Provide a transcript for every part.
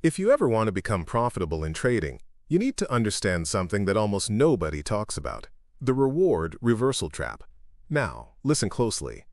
If you ever want to become profitable in trading, you need to understand something that almost nobody talks about: the reward reversal trap. Now, listen closely.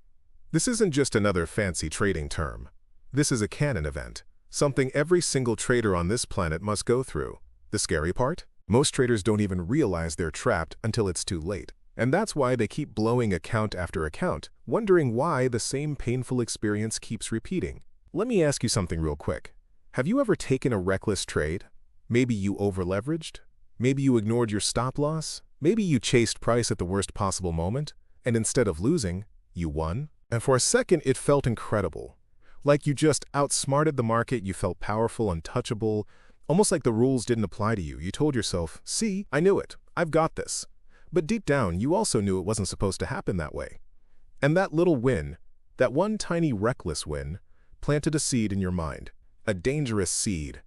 This isn't just another fancy trading term. This is a canon event, something every single trader on this planet must go through. The scary part? Most traders don't even realize they're trapped until it's too late. And that's why they keep blowing account after account, wondering why the same painful experience keeps repeating. Let me ask you something real quick. Have you ever taken a reckless trade? Maybe you over-leveraged? Maybe you ignored your stop loss? Maybe you chased price at the worst possible moment, and instead of losing, you won? And for a second, it felt incredible. Like you just outsmarted the market, you felt powerful, untouchable, almost like the rules didn't apply to you. You told yourself, "See, I knew it. I've got this." But deep down, you also knew it wasn't supposed to happen that way. And that little win, that one tiny reckless win, planted a seed in your mind. A dangerous seed.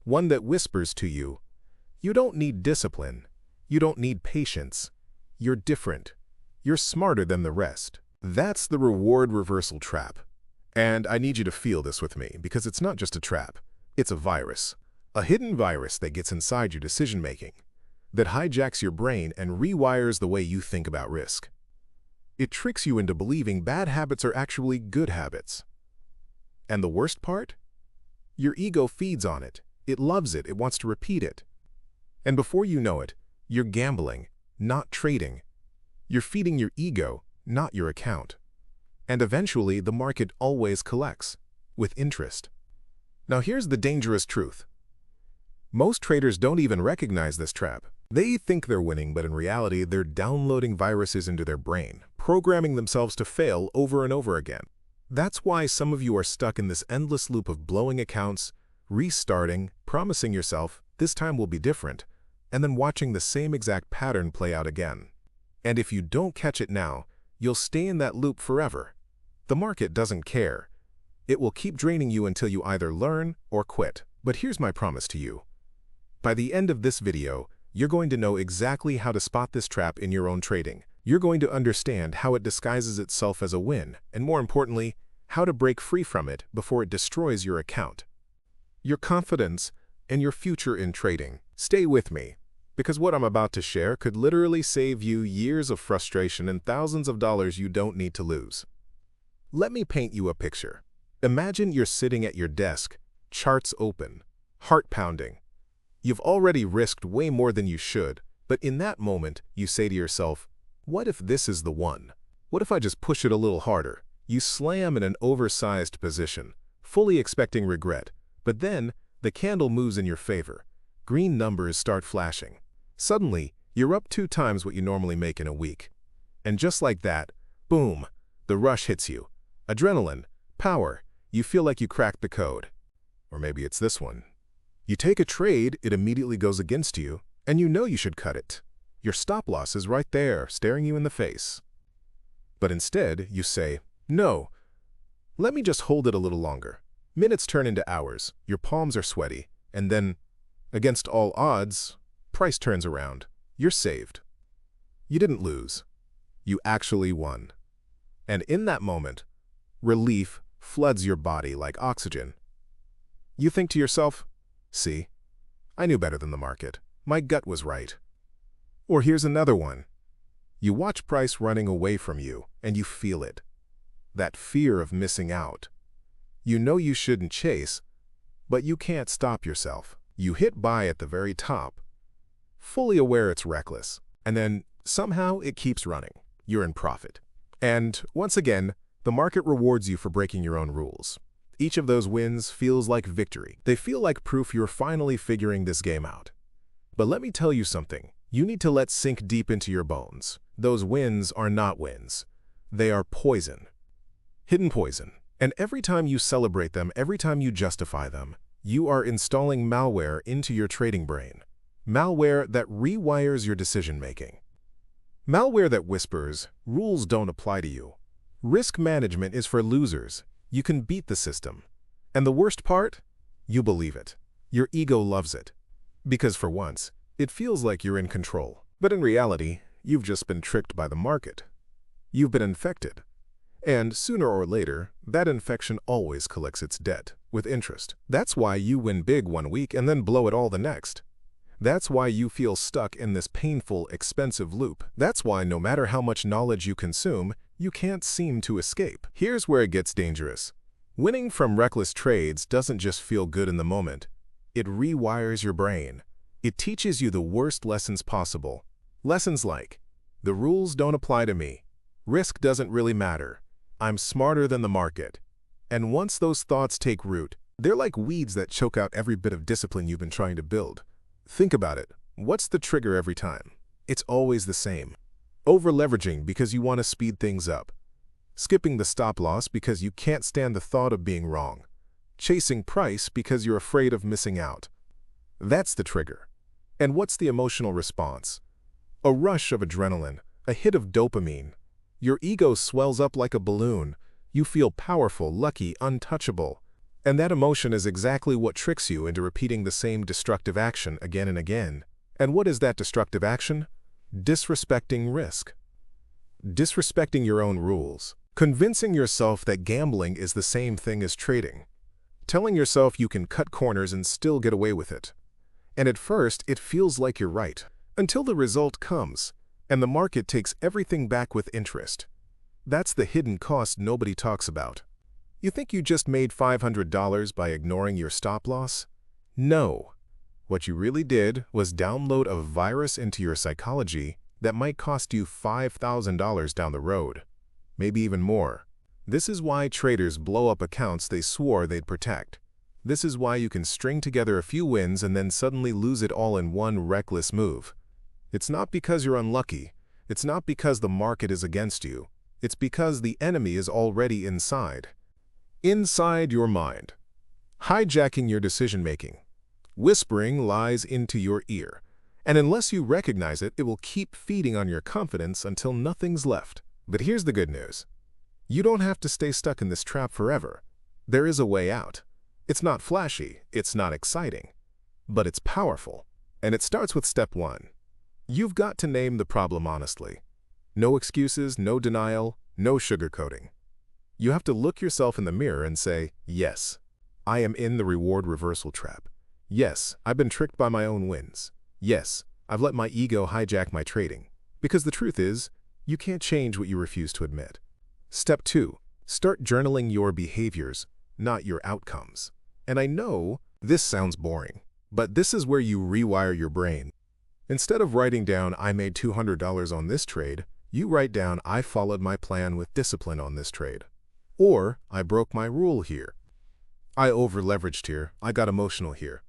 One that whispers to you, you don't need discipline. You don't need patience. You're different. You're smarter than the rest. That's the reward reversal trap. And I need you to feel this with me, because it's not just a trap. It's a virus. A hidden virus that gets inside your decision-making, that hijacks your brain and rewires the way you think about risk. It tricks you into believing bad habits are actually good habits. And the worst part? Your ego feeds on it. It loves it. It wants to repeat it. And before you know it, you're gambling, not trading. You're feeding your ego, not your account. And eventually, the market always collects, with interest. Now here's the dangerous truth. Most traders don't even recognize this trap. They think they're winning, but in reality, they're downloading viruses into their brain, programming themselves to fail over and over again. That's why some of you are stuck in this endless loop of blowing accounts, restarting, promising yourself, this time will be different, and then watching the same exact pattern play out again. And if you don't catch it now, you'll stay in that loop forever. The market doesn't care. It will keep draining you until you either learn or quit. But here's my promise to you. By the end of this video, you're going to know exactly how to spot this trap in your own trading. You're going to understand how it disguises itself as a win, and more importantly, how to break free from it before it destroys your account, your confidence, and your future in trading. Stay with me, because what I'm about to share could literally save you years of frustration and thousands of dollars you don't need to lose. Let me paint you a picture. Imagine you're sitting at your desk, charts open, heart pounding. You've already risked way more than you should, but in that moment, you say to yourself, what if this is the one? What if I just push it a little harder? You slam in an oversized position, fully expecting regret, but then the candle moves in your favor. Green numbers start flashing. Suddenly, you're up 2 times what you normally make in a week. And just like that, boom, the rush hits you. Adrenaline, power, you feel like you cracked the code. Or maybe it's this one. You take a trade, it immediately goes against you, and you know you should cut it. Your stop loss is right there, staring you in the face. But instead, you say, no, let me just hold it a little longer. Minutes turn into hours, your palms are sweaty, and then, against all odds, price turns around. You're saved. You didn't lose. You actually won. And in that moment, relief floods your body like oxygen. You think to yourself, see, I knew better than the market. My gut was right. Or here's another one. You watch price running away from you, and you feel it. That fear of missing out. You know you shouldn't chase, but you can't stop yourself. You hit buy at the very top, fully aware it's reckless, and then somehow it keeps running. You're in profit. And once again, the market rewards you for breaking your own rules. Each of those wins feels like victory. They feel like proof you're finally figuring this game out. But let me tell you something. You need to let sink deep into your bones. Those wins are not wins. They are poison. Hidden poison. And every time you celebrate them, every time you justify them, you are installing malware into your trading brain. Malware that rewires your decision-making. Malware that whispers, rules don't apply to you. Risk management is for losers. You can beat the system. And the worst part? You believe it. Your ego loves it. Because for once, it feels like you're in control. But in reality, you've just been tricked by the market. You've been infected. And sooner or later, that infection always collects its debt, with interest. That's why you win big one week and then blow it all the next. That's why you feel stuck in this painful, expensive loop. That's why no matter how much knowledge you consume, you can't seem to escape. Here's where it gets dangerous. Winning from reckless trades doesn't just feel good in the moment. It rewires your brain. It teaches you the worst lessons possible. Lessons like, the rules don't apply to me. Risk doesn't really matter. I'm smarter than the market. And once those thoughts take root, they're like weeds that choke out every bit of discipline you've been trying to build. Think about it. What's the trigger every time? It's always the same. Over-leveraging because you want to speed things up. Skipping the stop loss because you can't stand the thought of being wrong. Chasing price because you're afraid of missing out. That's the trigger. And what's the emotional response? A rush of adrenaline, a hit of dopamine. Your ego swells up like a balloon. You feel powerful, lucky, untouchable. And that emotion is exactly what tricks you into repeating the same destructive action again and again. And what is that destructive action? Disrespecting risk. Disrespecting your own rules. Convincing yourself that gambling is the same thing as trading. Telling yourself you can cut corners and still get away with it. And at first, it feels like you're right, until the result comes, and the market takes everything back with interest. That's the hidden cost nobody talks about. You think you just made $500 by ignoring your stop loss? No. What you really did was download a virus into your psychology that might cost you $5,000 down the road, maybe even more. This is why traders blow up accounts they swore they'd protect. This is why you can string together a few wins and then suddenly lose it all in one reckless move. It's not because you're unlucky. It's not because the market is against you. It's because the enemy is already inside. Inside your mind. Hijacking your decision-making. Whispering lies into your ear. And unless you recognize it, it will keep feeding on your confidence until nothing's left. But here's the good news. You don't have to stay stuck in this trap forever. There is a way out. It's not flashy, it's not exciting, but it's powerful. And it starts with step 1. You've got to name the problem honestly. No excuses, no denial, no sugarcoating. You have to look yourself in the mirror and say, yes, I am in the reward reversal trap. Yes, I've been tricked by my own wins. Yes, I've let my ego hijack my trading. Because the truth is, you can't change what you refuse to admit. Step 2. Start journaling your behaviors, not your outcomes. And I know this sounds boring, but this is where you rewire your brain. Instead of writing down, I made $200 on this trade, you write down, I followed my plan with discipline on this trade. Or, I broke my rule here. I over-leveraged here, I got emotional here.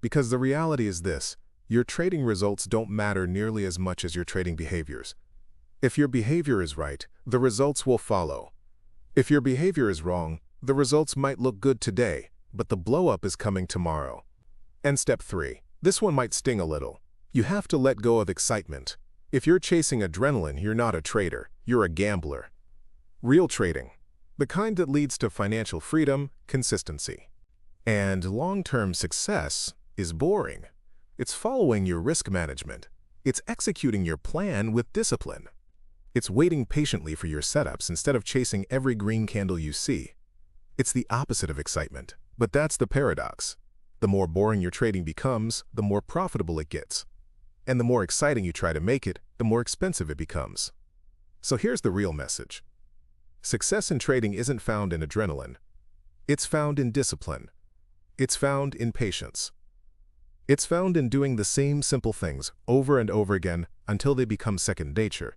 Because the reality is this, your trading results don't matter nearly as much as your trading behaviors. If your behavior is right, the results will follow. If your behavior is wrong, the results might look good today, but the blow-up is coming tomorrow. And step 3. This one might sting a little. You have to let go of excitement. If you're chasing adrenaline, you're not a trader, you're a gambler. Real trading. The kind that leads to financial freedom, consistency. And long-term success is boring. It's following your risk management. It's executing your plan with discipline. It's waiting patiently for your setups instead of chasing every green candle you see. It's the opposite of excitement, but that's the paradox. The more boring your trading becomes, the more profitable it gets. And the more exciting you try to make it, the more expensive it becomes. So here's the real message. Success in trading isn't found in adrenaline. It's found in discipline. It's found in patience. It's found in doing the same simple things over and over again until they become second nature.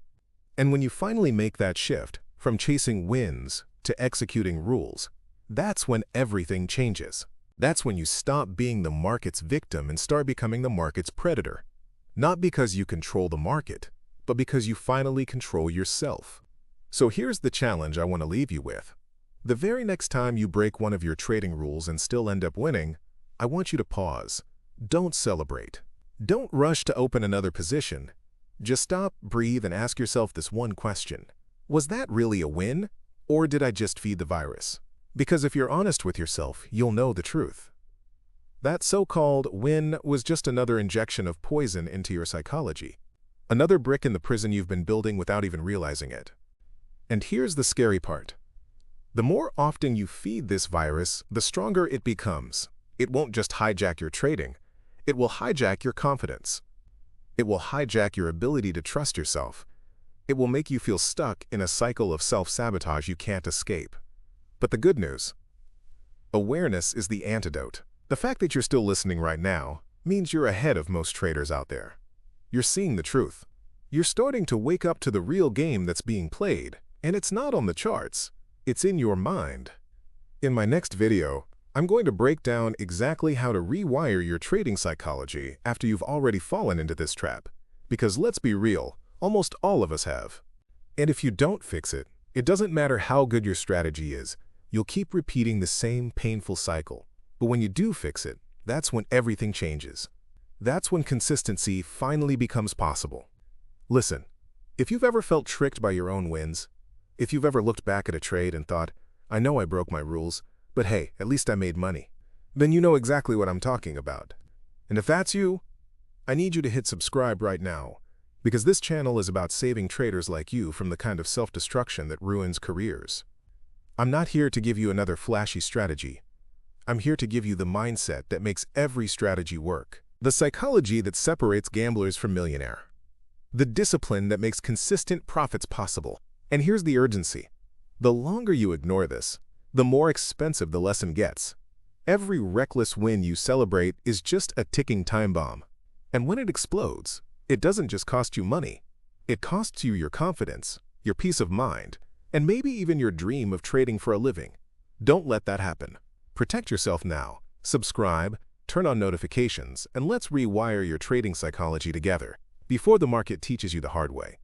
And when you finally make that shift from chasing wins to executing rules, that's when everything changes. That's when you stop being the market's victim and start becoming the market's predator. Not because you control the market, but because you finally control yourself. So here's the challenge I want to leave you with. The very next time you break one of your trading rules and still end up winning, I want you to pause. Don't celebrate. Don't rush to open another position. Just stop, breathe, and ask yourself this one question. Was that really a win, or did I just feed the virus? Because if you're honest with yourself, you'll know the truth. That so-called win was just another injection of poison into your psychology. Another brick in the prison you've been building without even realizing it. And here's the scary part. The more often you feed this virus, the stronger it becomes. It won't just hijack your trading. It will hijack your confidence. It will hijack your ability to trust yourself. It will make you feel stuck in a cycle of self-sabotage you can't escape. But the good news: awareness is the antidote. The fact that you're still listening right now means you're ahead of most traders out there. You're seeing the truth. You're starting to wake up to the real game that's being played, and it's not on the charts. It's in your mind. In my next video, I'm going to break down exactly how to rewire your trading psychology after you've already fallen into this trap. Because let's be real, almost all of us have. And if you don't fix it, it doesn't matter how good your strategy is, you'll keep repeating the same painful cycle. But when you do fix it, that's when everything changes. That's when consistency finally becomes possible. Listen, if you've ever felt tricked by your own wins, if you've ever looked back at a trade and thought, I know I broke my rules, but hey, at least I made money, then you know exactly what I'm talking about. And if that's you, I need you to hit subscribe right now, because this channel is about saving traders like you from the kind of self-destruction that ruins careers. I'm not here to give you another flashy strategy. I'm here to give you the mindset that makes every strategy work. The psychology that separates gamblers from millionaires. The discipline that makes consistent profits possible. And here's the urgency. The longer you ignore this, the more expensive the lesson gets. Every reckless win you celebrate is just a ticking time bomb. And when it explodes, it doesn't just cost you money. It costs you your confidence, your peace of mind, and maybe even your dream of trading for a living. Don't let that happen. Protect yourself now. Subscribe, turn on notifications, and let's rewire your trading psychology together before the market teaches you the hard way.